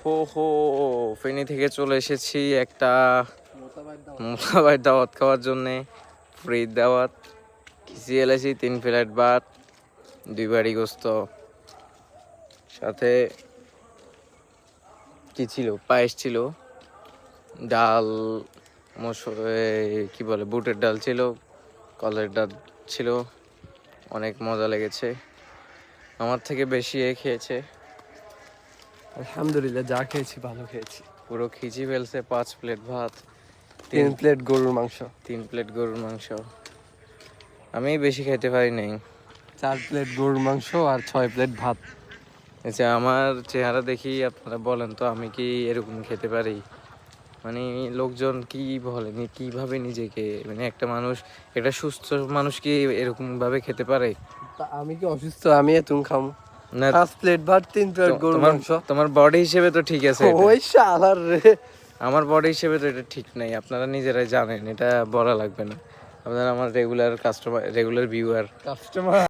হো হো, ফেনী থেকে চলে এসেছি একটা মোতাবাই দাওয়াত খাওয়ার জন্যে। ফ্রি দাওয়াত, খিচি এলাইছি 3 প্লেট ভাত, 2 বাড়ি গোস্ত, সাথে কি ছিল, পায়েস ছিল, ডাল, মসুর কি বলে বুটের ডাল ছিল, কলের ডাল ছিল। অনেক মজা লেগেছে, আমার থেকে বেশি খেয়েছে। আলহামদুলিল্লাহ, যা খেয়েছি ভালো খেয়েছি। পুরো খিচি ফেলছে 5 প্লেট ভাত, 3 প্লেট গরুর মাংস, 3 প্লেট গরুর মাংস। আমি বেশি খেতে পারি নাই। 4 প্লেট গরুর মাংস আর 6 প্লেট ভাত। আচ্ছা, আমার চেহারা দেখি আপনারা বলেন তো আমি কি এরকম খেতে পারি? মানে লোকজন কি বলেন, কিভাবে নিজেকে, মানে একটা মানুষ, একটা সুস্থ মানুষ কি এরকম ভাবে খেতে পারে? তা আমি কি অসুস্থ? আমি এতুম খাম না, 5 প্লেট ভাত 3 প্লেট গরুর মাংস। তোমার বডি হিসেবে তো ঠিক আছে এটা। ওই শালার রে, আমার বডি হিসেবে তো এটা ঠিক নাই, আপনারা নিজেরাই জানেন, এটা বলা লাগবে না। আপনারা আমার regular customer, regular viewer. Customer